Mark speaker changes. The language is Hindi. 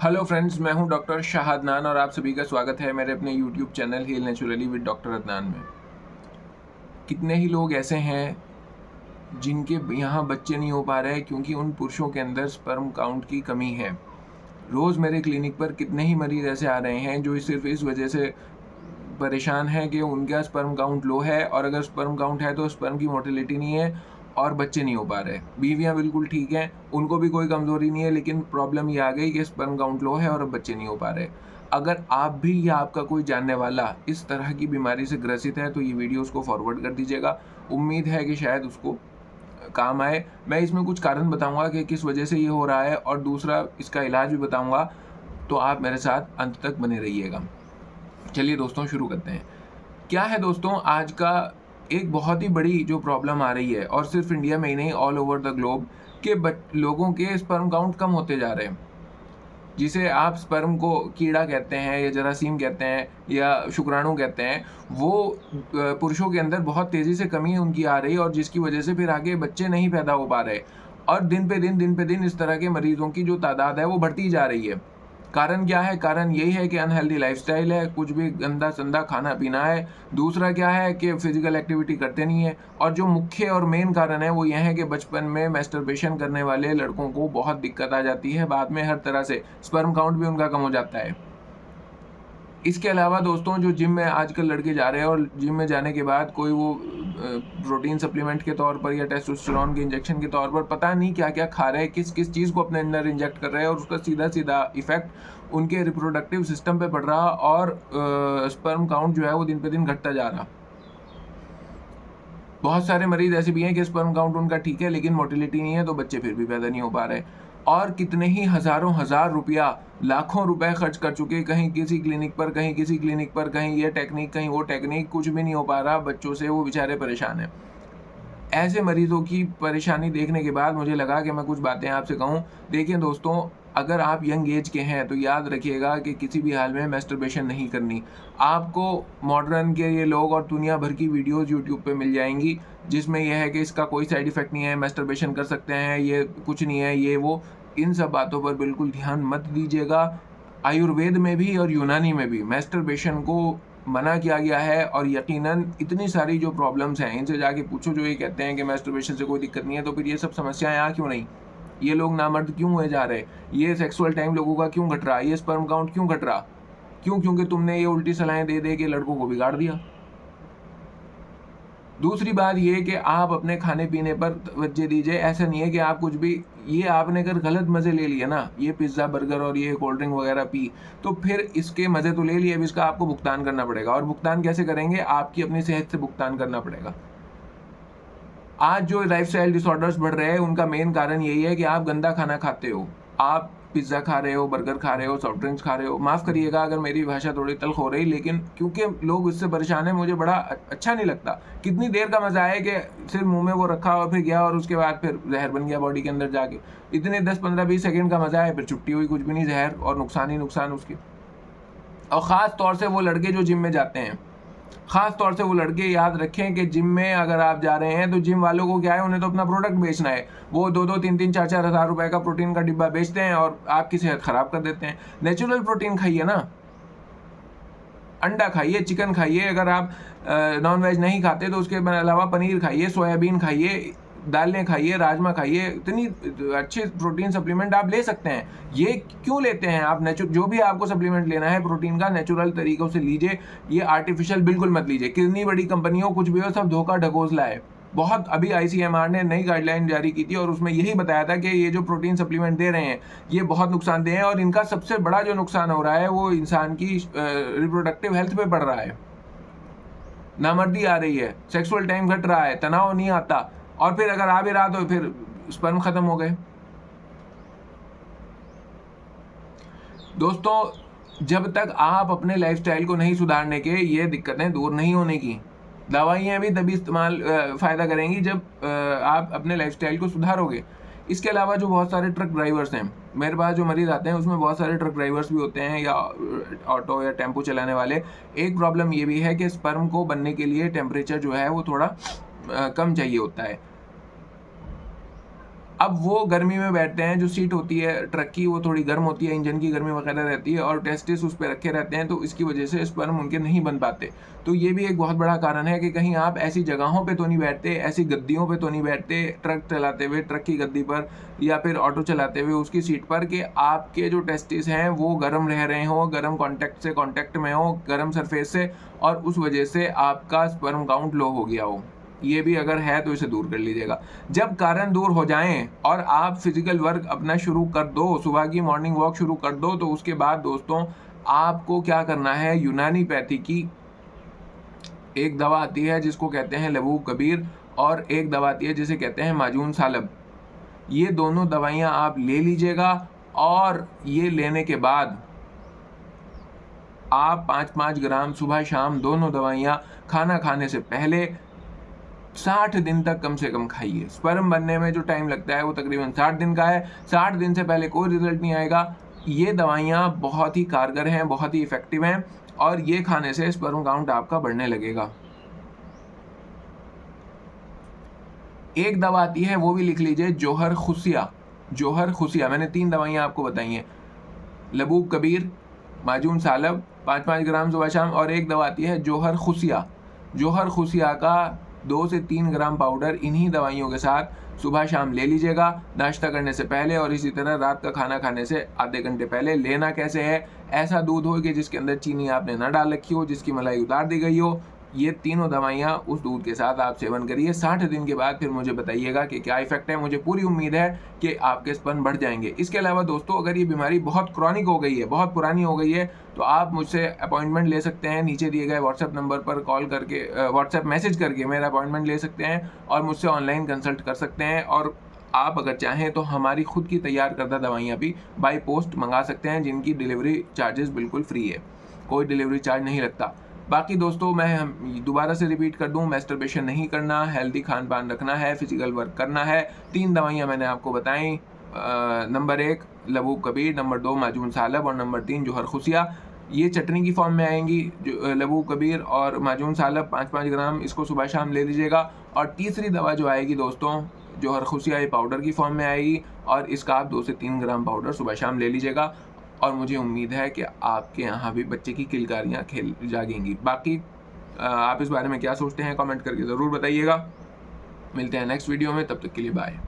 Speaker 1: हेलो फ्रेंड्स, मैं हूं डॉक्टर शाह अदनान और आप सभी का स्वागत है मेरे अपने YouTube channel heal naturally with doctor Adnan में। कितने ही लोग ऐसे हैं जिनके यहाँ बच्चे नहीं हो पा रहे हैं क्योंकि उन पुरुषों के अंदर स्पर्म काउंट की कमी है। रोज़ मेरे क्लिनिक पर कितने ही मरीज़ ऐसे आ रहे हैं जो सिर्फ इस वजह से परेशान हैं कि उनका स्पर्म काउंट लो है, और अगर स्पर्म काउंट है तो स्पर्म की मोटिलिटी नहीं है और बच्चे नहीं हो पा रहे। बीवियाँ बिल्कुल ठीक हैं, उनको भी कोई कमज़ोरी नहीं है, लेकिन प्रॉब्लम ये आ गई कि स्पर्म काउंट लो है और अब बच्चे नहीं हो पा रहे। अगर आप भी या आपका कोई जानने वाला इस तरह की बीमारी से ग्रसित है तो ये वीडियो उसको फॉरवर्ड कर दीजिएगा। उम्मीद है कि शायद उसको काम आए। मैं इसमें कुछ कारण बताऊँगा कि किस वजह से ये हो रहा है और दूसरा इसका इलाज भी बताऊँगा, तो आप मेरे साथ अंत तक बने रहिएगा। चलिए दोस्तों, शुरू करते हैं। क्या है दोस्तों, आज का एक बहुत ही बड़ी जो प्रॉब्लम आ रही है, और सिर्फ इंडिया में ही नहीं, ऑल ओवर द ग्लोब, के लोगों के स्पर्म काउंट कम होते जा रहे हैं। जिसे आप स्पर्म को कीड़ा कहते हैं या जरासीम कहते हैं या शुक्राणु कहते हैं, वो पुरुषों के अंदर बहुत तेज़ी से कमी उनकी आ रही है, और जिसकी वजह से फिर आगे बच्चे नहीं पैदा हो पा रहे। और दिन पे दिन इस तरह के मरीजों की जो तादाद है वो बढ़ती जा रही है। कारण क्या है? कारण यही है कि अनहेल्दी लाइफ़स्टाइल है, कुछ भी गंदा-संदा खाना-पीना है। दूसरा क्या है कि फ़िज़िकल एक्टिविटी करते नहीं हैं, और जो मुख्य और मेन कारण है वो ये है कि बचपन में मैस्टरबेशन करने वाले लड़कों को बहुत दिक्कत आ जाती है, बाद में हर तरह से स्पर्म काउंट भी उनका कम हो जाता है। इसके अलावा दोस्तों, जो जिम में आजकल लड़के जा रहे हैं और जिम में जाने के बाद कोई वो प्रोटीन सप्लीमेंट के तौर पर या टेस्टोस्टेरोन के इंजेक्शन के तौर पर पता नहीं क्या-क्या खा रहे हैं, किस-किस चीज़ को अपने अंदर इंजेक्ट कर रहे हैं, और उसका सीधा-सीधा इफ़ेक्ट उनके रिप्रोडक्टिव सिस्टम पे पड़ रहा, और स्पर्म काउंट जो है वो दिन पे दिन घटता जा रहा। बहुत सारे मरीज़ ऐसे भी हैं कि स्पर्म काउंट उनका ठीक है लेकिन मोटिलिटी नहीं है, तो बच्चे फिर भी पैदा नहीं हो पा रहे। और कितने ही हज़ारों हज़ार रुपया, लाखों रुपए खर्च कर चुके, कहीं किसी क्लिनिक पर, कहीं किसी क्लिनिक पर, कहीं ये टेक्निक, कहीं वो टेक्निक, कुछ भी नहीं हो पा रहा बच्चों से, वो बेचारे परेशान हैं। ऐसे मरीज़ों की परेशानी देखने के बाद मुझे लगा कि मैं कुछ बातें आपसे कहूँ। देखिए दोस्तों, अगर आप यंग एज के हैं तो याद रखिएगा कि किसी भी हाल में मैस्टरबेशन नहीं करनी। आपको मॉडर्न के ये लोग और दुनिया भर की वीडियोज़ यूट्यूब पे मिल जाएँगी, जिसमें ये है कि इसका कोई साइड इफ़ेक्ट नहीं है, मैस्टरबेशन कर सकते हैं, ये कुछ नहीं है, ये वो। इन सब बातों पर बिल्कुल ध्यान मत दीजिएगा। आयुर्वेद में भी और यूनानी में भी मैस्टरबेशन को मना किया गया है, और यकीनन इतनी सारी जो प्रॉब्लम्स हैं, इनसे जाके पूछो जो ये कहते हैं कि मैस्टरबेशन से कोई दिक्कत नहीं है, तो फिर ये सब समस्याएँ आ क्यों रही? ये लोग नामर्द क्यों हुए जा रहे? ये सेक्सुअल टाइम लोगों का क्यों घट रहा? ये स्पर्म काउंट क्यों घट रहा? क्यों? क्योंकि तुमने ये उल्टी सलाहें दे-दे के लड़कों को बिगाड़ दिया। दूसरी बात ये कि आप अपने खाने-पीने पर तवज्जो दीजिए। ऐसा नहीं है कि आप कुछ भी, ये आपने अगर गलत मज़े ले लिए ना, ये पिज़्ज़ा, बर्गर और ये कोल्ड ड्रिंक वगैरह पी, तो फिर इसके मज़े तो ले लिए, अब इसका आपको भुगतान करना पड़ेगा, और भुगतान कैसे करेंगे? आपकी अपनी सेहत से भुगतान करना पड़ेगा। आज जो लाइफ़स्टाइल डिसऑर्डर्स बढ़ रहे हैं, उनका मेन कारण यही है कि आप गंदा खाना खाते हो। आप पिज़्ज़ा खा रहे हो, बर्गर खा रहे हो, सॉफ्ट ड्रिंक्स खा रहे हो। माफ़ करिएगा अगर मेरी भाषा थोड़ी तल्ख़ हो रही, लेकिन क्योंकि लोग इससे परेशान हैं, मुझे बड़ा अच्छा नहीं लगता। कितनी देर का मज़ा है कि सिर्फ़ मुँह में वो रखा और फिर गया, और उसके बाद फिर ज़हर बन गया बॉडी के अंदर जाके। इतने 10, 15, 20 सेकंड का मज़ा है, फिर छुट्टी हुई, कुछ भी नहीं, ज़हर और नुकसान ही नुकसान उसके। और ख़ास तौर से वो लड़के जो जिम में जाते हैं। ख़ास तौर से वो लड़के याद रखें कि जिम में अगर आप जा रहे हैं तो जिम वालों को क्या है, उन्हें तो अपना प्रोडक्ट बेचना है। वो 2-2, 3-3, 4-4 हज़ार रुपए का प्रोटीन का डिब्बा बेचते हैं और आपकी सेहत ख़राब कर देते हैं। नेचुरल प्रोटीन खाइए ना, अंडा खाइए, चिकन खाइए। अगर आप नॉन-वेज नहीं खाते तो उसके अलावा पनीर खाइए, सोयाबीन खाइए, दालें खाइए, राजमा खाइए। इतनी अच्छे प्रोटीन सप्लीमेंट आप ले सकते हैं। ये क्यों लेते हैं आप? जो भी आपको सप्लीमेंट लेना है प्रोटीन का, नेचुरल तरीकों से लीजिए। ये आर्टिफिशियल बिल्कुल मत लीजिए। कितनी बड़ी कंपनी हो, कुछ भी हो, सब धोखा ढकोसला है। बहुत अभी आईसीएमआर ने नई गाइडलाइन जारी की थी और उसमें यही बताया था कि ये जो प्रोटीन सप्लीमेंट दे रहे हैं, ये बहुत नुकसानदेह है, और इनका सबसे बड़ा जो नुकसान हो रहा है वो इंसान की रिप्रोडक्टिव हेल्थ पे पड़ रहा है। नामर्दी आ रही है, सेक्सुअल टाइम घट रहा है, तनाव नहीं आता, और फिर अगर आ भी रहा तो फिर स्पर्म खत्म हो गए। दोस्तों, जब तक आप अपने लाइफस्टाइल को नहीं सुधारने के, ये दिक्कतें दूर नहीं होने की। दवाइयाँ भी तभी इस्तेमाल फ़ायदा करेंगी जब आप अपने लाइफस्टाइल को सुधारोगे। इसके अलावा जो बहुत सारे ट्रक ड्राइवर्स हैं, मेरे पास जो मरीज़ आते हैं उसमें बहुत सारे ट्रक ड्राइवर्स भी होते हैं, या ऑटो या टेम्पो चलाने वाले। एक प्रॉब्लम ये भी है कि स्पर्म को बनने के लिए टेम्परेचर जो है वो थोड़ा कम चाहिए होता है। अब वो गर्मी में बैठते हैं, जो सीट होती है ट्रक की वो थोड़ी गर्म होती है, इंजन की गर्मी वगैरह रहती है, और टेस्टिस उस पे रखे रहते हैं, तो इसकी वजह से स्पर्म उनके नहीं बन पाते। तो ये भी एक बहुत बड़ा कारण है कि कहीं आप ऐसी जगहों पे तो नहीं बैठते, ऐसी गद्दियों पे तो नहीं बैठते, ट्रक चलाते हुए ट्रक की गद्दी पर या फिर ऑटो चलाते हुए उसकी सीट पर, कि आपके जो टेस्टिस हैं वो गर्म रह रहे हों, गर्म कॉन्टैक्ट में हो, गर्म सरफेस से, और उस वजह से आपका स्पर्म काउंट लो हो गया हो। ये भी अगर है तो इसे दूर कर लीजिएगा। जब कारण दूर हो जाएं और आप फिजिकल वर्क अपना शुरू कर दो, सुबह की मॉर्निंग वॉक शुरू कर दो, तो उसके बाद दोस्तों आपको क्या करना है, यूनानी पैथी की एक दवा आती है जिसको कहते हैं लबूब कबीर, और एक दवा आती है जिसे कहते हैं माजून सालब। ये दोनों दवाइयाँ आप ले लीजिएगा, और ये लेने के बाद आप 5-5 ग्राम सुबह शाम दोनों दवाइयाँ खाना खाने से पहले 60 दिन तक कम से कम खाइए। स्पर्म बनने में जो टाइम लगता है वो तकरीबन 60 दिन का है। 60 दिन से पहले कोई रिजल्ट नहीं आएगा। ये दवाइयाँ बहुत ही कारगर हैं, बहुत ही इफ़ेक्टिव हैं, और ये खाने से स्पर्म काउंट आपका बढ़ने लगेगा। एक दवा आती है, वो भी लिख लीजिए, जोहर खुशिया। जोहर खुशिया, मैंने 3 दवाइयाँ आपको बताई हैं, लबूब कबीर, माजून सालब 5-5 ग्राम सुबह शाम, और एक दवा आती है जोहर खुशिया। जोहर खुशिया का 2 से 3 ग्राम पाउडर इन्हीं दवाइयों के साथ सुबह शाम ले लीजिएगा, नाश्ता करने से पहले, और इसी तरह रात का खाना खाने से आधे घंटे पहले। लेना कैसे है, ऐसा दूध हो कि जिसके अंदर चीनी आपने ना डाल रखी हो, जिसकी मलाई उतार दी गई हो। ये तीनों दवाइयाँ उस दूध के साथ आप सेवन करिए। 60 दिन के बाद फिर मुझे बताइएगा कि क्या इफेक्ट है। मुझे पूरी उम्मीद है कि आपके स्पर्म बढ़ जाएंगे। इसके अलावा दोस्तों, अगर ये बीमारी बहुत क्रॉनिक हो गई है, बहुत पुरानी हो गई है, तो आप मुझसे अपॉइंटमेंट ले सकते हैं। नीचे दिए गए व्हाट्सएप नंबर पर कॉल करके, व्हाट्सएप मैसेज करके मेरा अपॉइंटमेंट ले सकते हैं, और मुझसे ऑनलाइन कंसल्ट कर सकते हैं। और आप अगर चाहें तो हमारी खुद की तैयार करदा दवाइयाँ भी बाई पोस्ट मंगा सकते हैं, जिनकी डिलीवरी चार्जेस बिल्कुल फ्री है, कोई डिलीवरी चार्ज नहीं लगता। बाकी दोस्तों, मैं दोबारा से रिपीट कर दूं, मैस्टरबेशन नहीं करना, हेल्दी खान पान रखना है, फिजिकल वर्क करना है। 3 दवाइयां मैंने आपको बताई, नंबर 1 लबूब कबीर, नंबर 2 माजून सालब, और नंबर 3 जोहर खुशिया। ये चटनी की फॉर्म में आएंगी, जो लबूब कबीर और माजून सालब 5-5 ग्राम, इसको सुबह शाम ले लीजिएगा। और तीसरी दवा जो आएगी दोस्तों, जोहर खुशिया, ये पाउडर की फॉर्म में आएगी, और इसका आप 2 से 3 ग्राम पाउडर सुबह शाम ले लीजिएगा। और मुझे उम्मीद है कि आपके यहाँ भी बच्चे की किलकारियाँ खेल जागेंगी। बाकी आप इस बारे में क्या सोचते हैं, कमेंट करके ज़रूर बताइएगा। मिलते हैं नेक्स्ट वीडियो में, तब तक के लिए बाय।